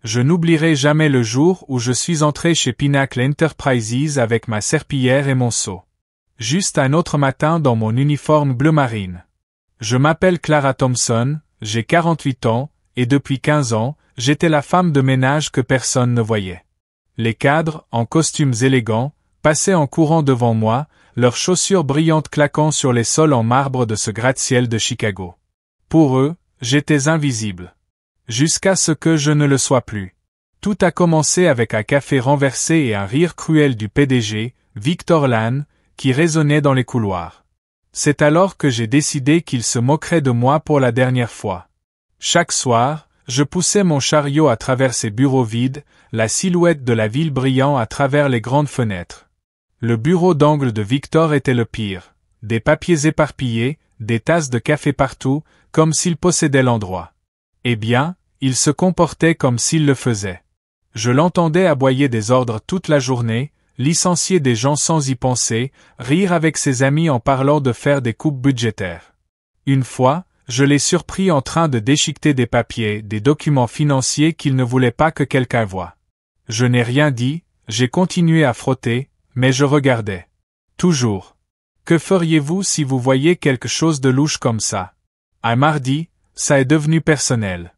Je n'oublierai jamais le jour où je suis entré chez Pinnacle Enterprises avec ma serpillière et mon seau. Juste un autre matin dans mon uniforme bleu marine. Je m'appelle Clara Thompson, j'ai 48 ans, et depuis 15 ans, j'étais la femme de ménage que personne ne voyait. Les cadres, en costumes élégants, passaient en courant devant moi, leurs chaussures brillantes claquant sur les sols en marbre de ce gratte-ciel de Chicago. Pour eux, j'étais invisible. Jusqu'à ce que je ne le sois plus. Tout a commencé avec un café renversé et un rire cruel du PDG, Victor Lane, qui résonnait dans les couloirs. C'est alors que j'ai décidé qu'il se moquerait de moi pour la dernière fois. Chaque soir, je poussais mon chariot à travers ces bureaux vides, la silhouette de la ville brillant à travers les grandes fenêtres. Le bureau d'angle de Victor était le pire. Des papiers éparpillés, des tasses de café partout, comme s'il possédait l'endroit. Eh bien, il se comportait comme s'il le faisait. Je l'entendais aboyer des ordres toute la journée, licencier des gens sans y penser, rire avec ses amis en parlant de faire des coupes budgétaires. Une fois, je l'ai surpris en train de déchiqueter des papiers, des documents financiers qu'il ne voulait pas que quelqu'un voie. Je n'ai rien dit, j'ai continué à frotter, mais je regardais. Toujours. Que feriez-vous si vous voyiez quelque chose de louche comme ça? Un mardi, ça est devenu personnel.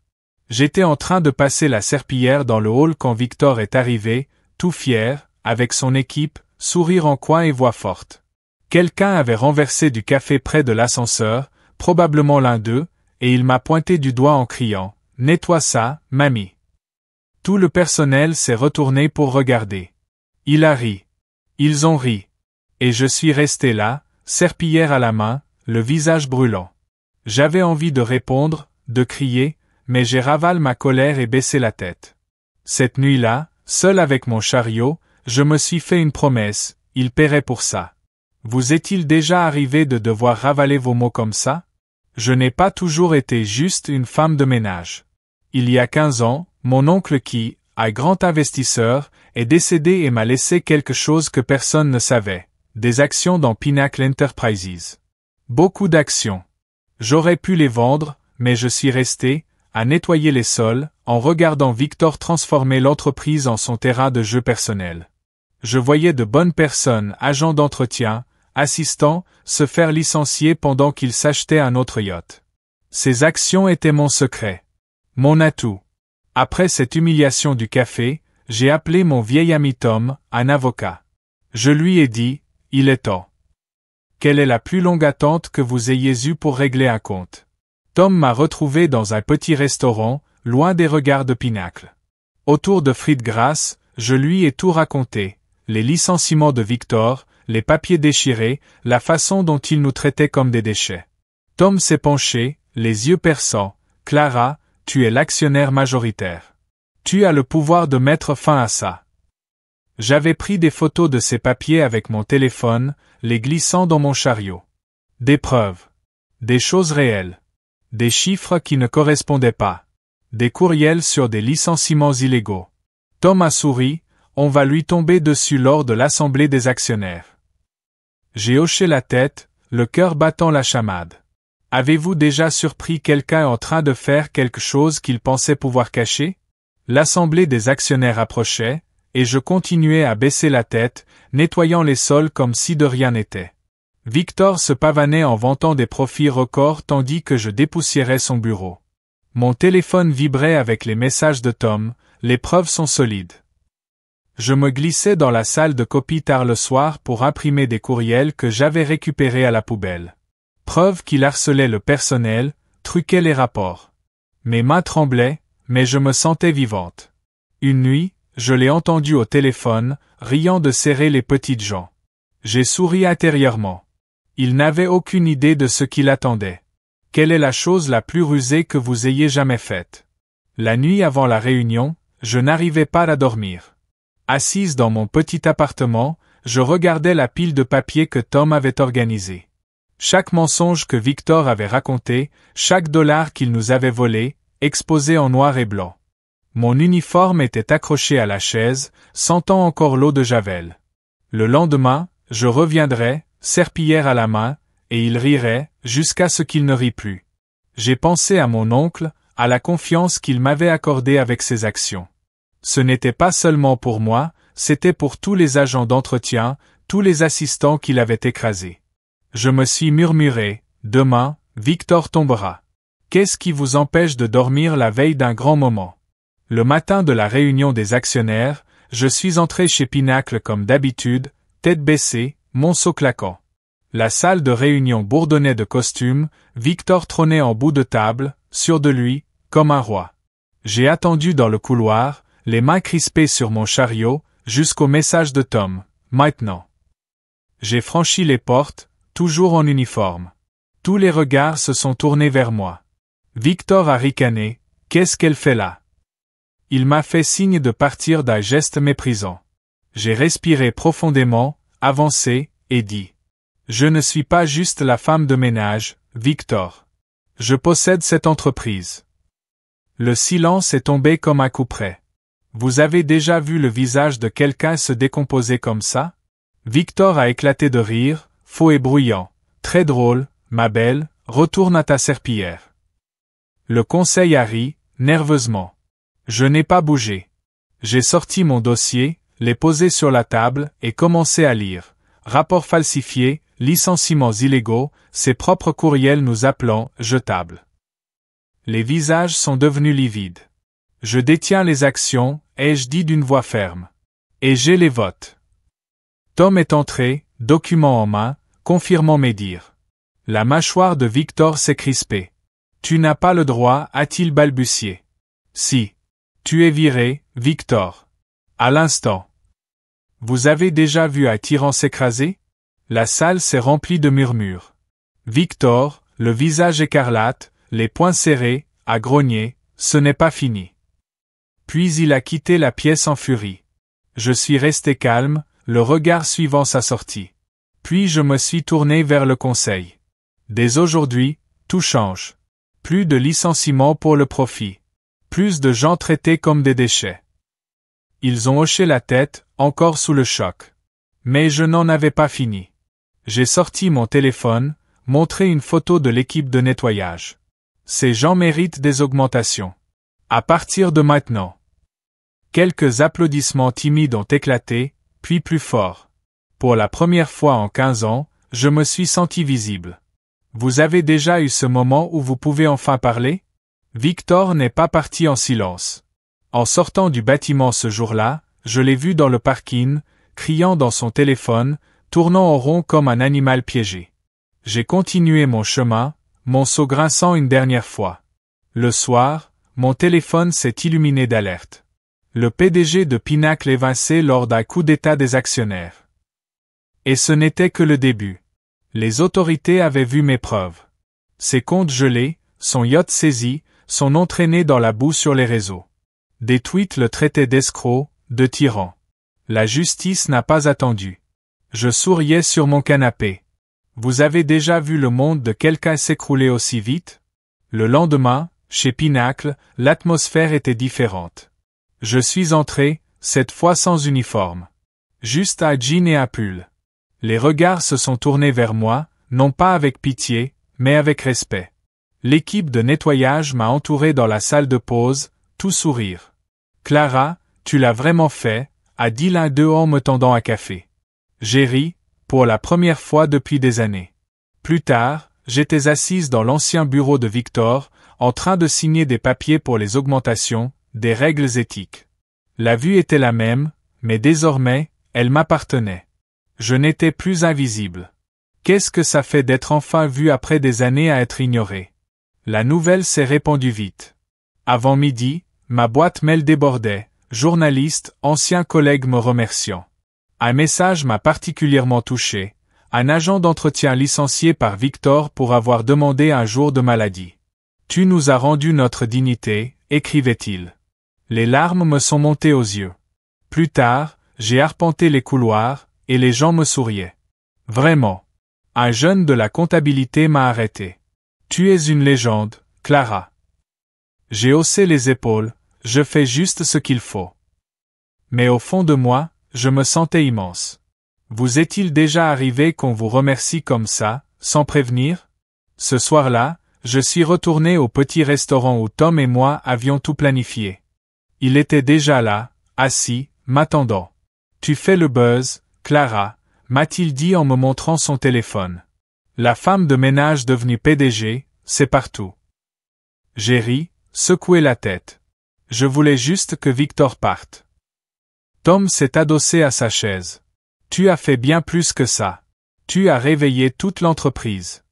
J'étais en train de passer la serpillière dans le hall quand Victor est arrivé, tout fier, avec son équipe, sourire en coin et voix forte. Quelqu'un avait renversé du café près de l'ascenseur, probablement l'un d'eux, et il m'a pointé du doigt en criant « Nettoie ça, mamie !» Tout le personnel s'est retourné pour regarder. Il a ri. Ils ont ri. Et je suis resté là, serpillière à la main, le visage brûlant. J'avais envie de répondre, de crier, mais j'ai ravalé ma colère et baissé la tête. Cette nuit-là, seul avec mon chariot, je me suis fait une promesse, il paierait pour ça. Vous est-il déjà arrivé de devoir ravaler vos mots comme ça? Je n'ai pas toujours été juste une femme de ménage. Il y a 15 ans, mon oncle qui, un grand investisseur, est décédé et m'a laissé quelque chose que personne ne savait, des actions dans Pinnacle Enterprises. Beaucoup d'actions. J'aurais pu les vendre, mais je suis resté, à nettoyer les sols, en regardant Victor transformer l'entreprise en son terrain de jeu personnel. Je voyais de bonnes personnes, agents d'entretien, assistants, se faire licencier pendant qu'ils s'achetaient un autre yacht. Ces actions étaient mon secret. Mon atout. Après cette humiliation du café, j'ai appelé mon vieil ami Tom, un avocat. Je lui ai dit, il est temps. Quelle est la plus longue attente que vous ayez eue pour régler un compte? Tom m'a retrouvé dans un petit restaurant, loin des regards de Pinnacle. Autour de frites grasses, je lui ai tout raconté, les licenciements de Victor, les papiers déchirés, la façon dont il nous traitait comme des déchets. Tom s'est penché, les yeux perçants. Clara, tu es l'actionnaire majoritaire. Tu as le pouvoir de mettre fin à ça. J'avais pris des photos de ces papiers avec mon téléphone, les glissant dans mon chariot. Des preuves. Des choses réelles. Des chiffres qui ne correspondaient pas. Des courriels sur des licenciements illégaux. Tom a souri, on va lui tomber dessus lors de l'assemblée des actionnaires. J'ai hoché la tête, le cœur battant la chamade. Avez-vous déjà surpris quelqu'un en train de faire quelque chose qu'il pensait pouvoir cacher? L'assemblée des actionnaires approchait, et je continuais à baisser la tête, nettoyant les sols comme si de rien n'était. Victor se pavanait en vantant des profits records tandis que je dépoussiérais son bureau. Mon téléphone vibrait avec les messages de Tom, les preuves sont solides. Je me glissais dans la salle de copie tard le soir pour imprimer des courriels que j'avais récupérés à la poubelle. Preuve qu'il harcelait le personnel, truquait les rapports. Mes mains tremblaient, mais je me sentais vivante. Une nuit, je l'ai entendu au téléphone, riant de serrer les petites gens. J'ai souri intérieurement. Il n'avait aucune idée de ce qui l'attendait. Quelle est la chose la plus rusée que vous ayez jamais faite? La nuit avant la réunion, je n'arrivais pas à dormir. Assise dans mon petit appartement, je regardais la pile de papier que Tom avait organisée. Chaque mensonge que Victor avait raconté, chaque dollar qu'il nous avait volé, exposé en noir et blanc. Mon uniforme était accroché à la chaise, sentant encore l'eau de Javel. Le lendemain, je reviendrais, serpillière à la main, et il rirait, jusqu'à ce qu'il ne rit plus. J'ai pensé à mon oncle, à la confiance qu'il m'avait accordée avec ses actions. Ce n'était pas seulement pour moi, c'était pour tous les agents d'entretien, tous les assistants qu'il avait écrasés. Je me suis murmuré, demain, Victor tombera. Qu'est-ce qui vous empêche de dormir la veille d'un grand moment? Le matin de la réunion des actionnaires, je suis entré chez Pinacle comme d'habitude, tête baissée, monceau claquant. La salle de réunion bourdonnait de costumes, Victor trônait en bout de table, sûr de lui, comme un roi. J'ai attendu dans le couloir, les mains crispées sur mon chariot, jusqu'au message de Tom, maintenant. J'ai franchi les portes, toujours en uniforme. Tous les regards se sont tournés vers moi. Victor a ricané, qu'est-ce qu'elle fait là? Il m'a fait signe de partir d'un geste méprisant. J'ai respiré profondément, avancé, et dit. Je ne suis pas juste la femme de ménage, Victor. Je possède cette entreprise. Le silence est tombé comme un coup près. Vous avez déjà vu le visage de quelqu'un se décomposer comme ça? Victor a éclaté de rire, faux et bruyant. Très drôle, ma belle, retourne à ta serpillière. Le conseil a ri, nerveusement. Je n'ai pas bougé. J'ai sorti mon dossier, l'ai posé sur la table et commencé à lire. Rapports falsifiés, licenciements illégaux, ses propres courriels nous appelant « jetables ». Les visages sont devenus livides. Je détiens les actions, ai-je dit d'une voix ferme. Et j'ai les votes. Tom est entré, document en main, confirmant mes dires. La mâchoire de Victor s'est crispée. Tu n'as pas le droit, a-t-il balbutié. Si. Tu es viré, Victor. À l'instant. Vous avez déjà vu un tyran s'écraser? La salle s'est remplie de murmures. Victor, le visage écarlate, les poings serrés, a grogné, ce n'est pas fini. Puis il a quitté la pièce en furie. Je suis resté calme, le regard suivant sa sortie. Puis je me suis tourné vers le conseil. Dès aujourd'hui, tout change. Plus de licenciements pour le profit. Plus de gens traités comme des déchets. Ils ont hoché la tête, encore sous le choc. Mais je n'en avais pas fini. J'ai sorti mon téléphone, montré une photo de l'équipe de nettoyage. Ces gens méritent des augmentations. À partir de maintenant. Quelques applaudissements timides ont éclaté, puis plus fort. Pour la première fois en 15 ans, je me suis senti visible. Vous avez déjà eu ce moment où vous pouvez enfin parler? Victor n'est pas parti en silence. En sortant du bâtiment ce jour-là, je l'ai vu dans le parking, criant dans son téléphone, tournant en rond comme un animal piégé. J'ai continué mon chemin, mon seau grinçant une dernière fois. Le soir, mon téléphone s'est illuminé d'alerte. Le PDG de Pinacle évincé lors d'un coup d'état des actionnaires. Et ce n'était que le début. Les autorités avaient vu mes preuves. Ses comptes gelés, son yacht saisi, son nom traîné dans la boue sur les réseaux. Des tweets le traitaient d'escroc, de tyran. La justice n'a pas attendu. Je souriais sur mon canapé. Vous avez déjà vu le monde de quelqu'un s'écrouler aussi vite? Le lendemain, chez Pinacle, l'atmosphère était différente. Je suis entré, cette fois sans uniforme. Juste un jean et un pull. Les regards se sont tournés vers moi, non pas avec pitié, mais avec respect. L'équipe de nettoyage m'a entouré dans la salle de pause, tout sourire. Clara, tu l'as vraiment fait, a dit l'un d'eux en me tendant un café. J'ai ri, pour la première fois depuis des années. Plus tard, j'étais assise dans l'ancien bureau de Victor, en train de signer des papiers pour les augmentations, des règles éthiques. La vue était la même, mais désormais, elle m'appartenait. Je n'étais plus invisible. Qu'est-ce que ça fait d'être enfin vu après des années à être ignoré? La nouvelle s'est répandue vite. Avant midi, ma boîte mail débordait, journalistes, anciens collègues me remerciant. Un message m'a particulièrement touché, un agent d'entretien licencié par Victor pour avoir demandé un jour de maladie. Tu nous as rendu notre dignité, écrivait-il. Les larmes me sont montées aux yeux. Plus tard, j'ai arpenté les couloirs, et les gens me souriaient. Vraiment. Un jeune de la comptabilité m'a arrêté. Tu es une légende, Clara. J'ai haussé les épaules, je fais juste ce qu'il faut. Mais au fond de moi, je me sentais immense. Vous est-il déjà arrivé qu'on vous remercie comme ça, sans prévenir? Ce soir-là, je suis retourné au petit restaurant où Tom et moi avions tout planifié. Il était déjà là, assis, m'attendant. Tu fais le buzz, Clara, m'a-t-il dit en me montrant son téléphone. La femme de ménage devenue PDG, c'est partout. J'ai ri, secoué la tête. Je voulais juste que Victor parte. Tom s'est adossé à sa chaise. Tu as fait bien plus que ça. Tu as réveillé toute l'entreprise.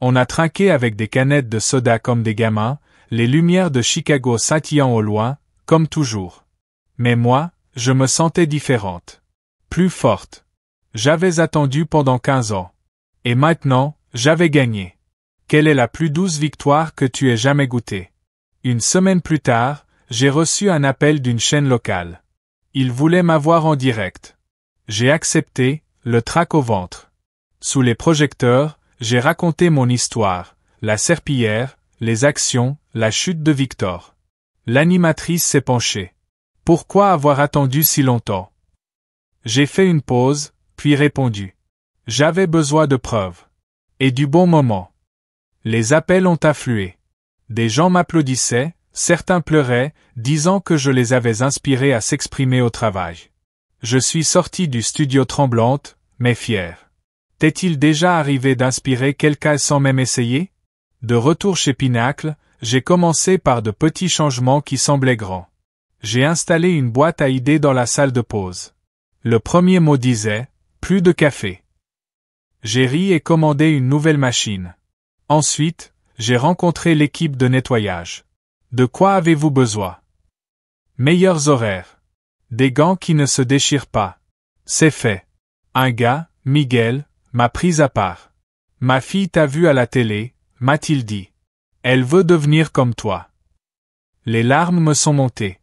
On a trinqué avec des canettes de soda comme des gamins, les lumières de Chicago scintillant au loin, comme toujours. Mais moi, je me sentais différente. Plus forte. J'avais attendu pendant 15 ans. Et maintenant, j'avais gagné. Quelle est la plus douce victoire que tu aies jamais goûtée? Une semaine plus tard, j'ai reçu un appel d'une chaîne locale. Ils voulaient m'avoir en direct. J'ai accepté, le trac au ventre. Sous les projecteurs, j'ai raconté mon histoire, la serpillière, les actions, la chute de Victor. L'animatrice s'est penchée. Pourquoi avoir attendu si longtemps? J'ai fait une pause, puis répondu. J'avais besoin de preuves. Et du bon moment. Les appels ont afflué. Des gens m'applaudissaient, certains pleuraient, disant que je les avais inspirés à s'exprimer au travail. Je suis sorti du studio tremblante, mais fière. T'est-il déjà arrivé d'inspirer quelqu'un sans même essayer? De retour chez Pinacle, j'ai commencé par de petits changements qui semblaient grands. J'ai installé une boîte à idées dans la salle de pause. Le premier mot disait « plus de café ». J'ai ri et commandé une nouvelle machine. Ensuite, j'ai rencontré l'équipe de nettoyage. De quoi avez-vous besoin? Meilleurs horaires. Des gants qui ne se déchirent pas. C'est fait. Un gars, Miguel, m'a pris à part. Ma fille t'a vu à la télé, m'a-t-il dit. Elle veut devenir comme toi. Les larmes me sont montées.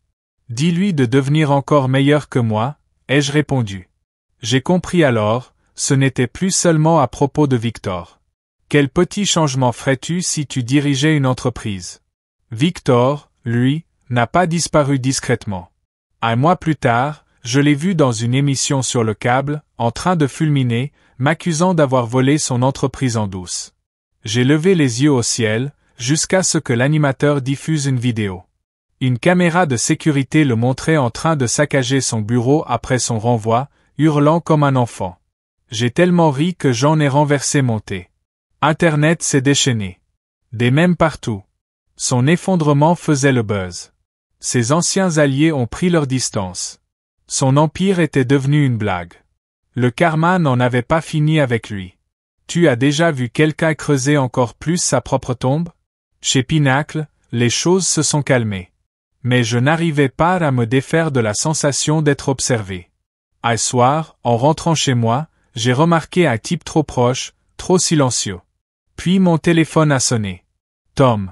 Dis-lui de devenir encore meilleur que moi, ai-je répondu. J'ai compris alors, ce n'était plus seulement à propos de Victor. Quel petit changement ferais-tu si tu dirigeais une entreprise? Victor, lui, n'a pas disparu discrètement. Un mois plus tard, je l'ai vu dans une émission sur le câble, en train de fulminer, m'accusant d'avoir volé son entreprise en douce. J'ai levé les yeux au ciel, jusqu'à ce que l'animateur diffuse une vidéo. Une caméra de sécurité le montrait en train de saccager son bureau après son renvoi, hurlant comme un enfant. J'ai tellement ri que j'en ai renversé mon thé. Internet s'est déchaîné. Des mèmes partout. Son effondrement faisait le buzz. Ses anciens alliés ont pris leur distance. Son empire était devenu une blague. Le karma n'en avait pas fini avec lui. Tu as déjà vu quelqu'un creuser encore plus sa propre tombe? Chez Pinacle, les choses se sont calmées. Mais je n'arrivais pas à me défaire de la sensation d'être observé. Un soir, en rentrant chez moi, j'ai remarqué un type trop proche, trop silencieux. Puis mon téléphone a sonné. Tom.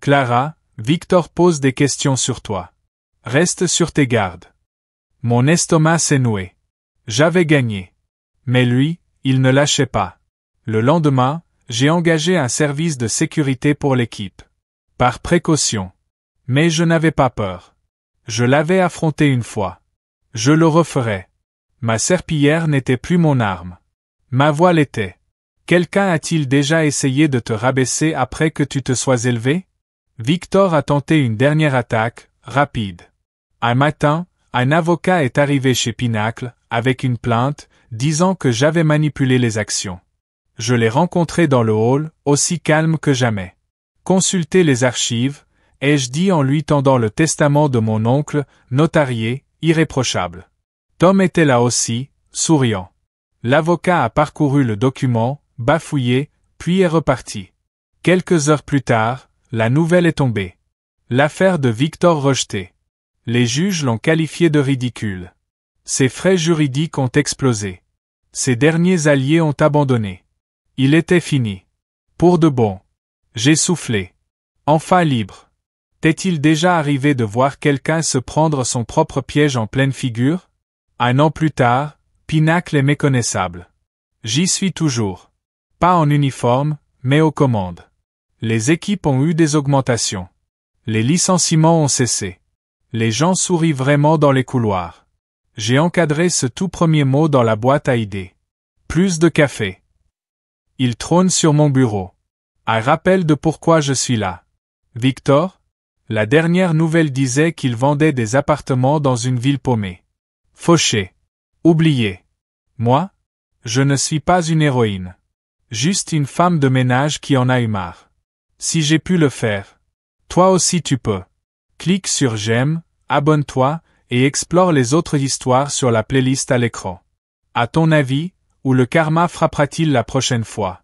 Clara, Victor pose des questions sur toi. Reste sur tes gardes. Mon estomac s'est noué. J'avais gagné. Mais lui, il ne lâchait pas. Le lendemain, j'ai engagé un service de sécurité pour l'équipe. Par précaution. Mais je n'avais pas peur. Je l'avais affronté une fois. Je le referais. Ma serpillière n'était plus mon arme. Ma voix l'était. Quelqu'un a-t-il déjà essayé de te rabaisser après que tu te sois élevé? Victor a tenté une dernière attaque, rapide. Un matin, un avocat est arrivé chez Pinacle, avec une plainte, disant que j'avais manipulé les actions. Je l'ai rencontré dans le hall, aussi calme que jamais. Consultez les archives, ai-je dit en lui tendant le testament de mon oncle, notarié, irréprochable. Tom était là aussi, souriant. L'avocat a parcouru le document, bafouillé, puis est reparti. Quelques heures plus tard, la nouvelle est tombée. L'affaire de Victor rejetée. Les juges l'ont qualifié de ridicule. Ses frais juridiques ont explosé. Ses derniers alliés ont abandonné. Il était fini. Pour de bon. J'ai soufflé. Enfin libre. T'est-il déjà arrivé de voir quelqu'un se prendre son propre piège en pleine figure? Un an plus tard, Pinacle est méconnaissable. J'y suis toujours. Pas en uniforme, mais aux commandes. Les équipes ont eu des augmentations. Les licenciements ont cessé. Les gens sourient vraiment dans les couloirs. J'ai encadré ce tout premier mot dans la boîte à idées. Plus de café. Il trône sur mon bureau. Un rappel de pourquoi je suis là. Victor? La dernière nouvelle disait qu'il vendait des appartements dans une ville paumée. Fauché. Oublié. Moi? Je ne suis pas une héroïne. Juste une femme de ménage qui en a eu marre. Si j'ai pu le faire, toi aussi tu peux. Clique sur j'aime, abonne-toi, et explore les autres histoires sur la playlist à l'écran. À ton avis, où le karma frappera-t-il la prochaine fois?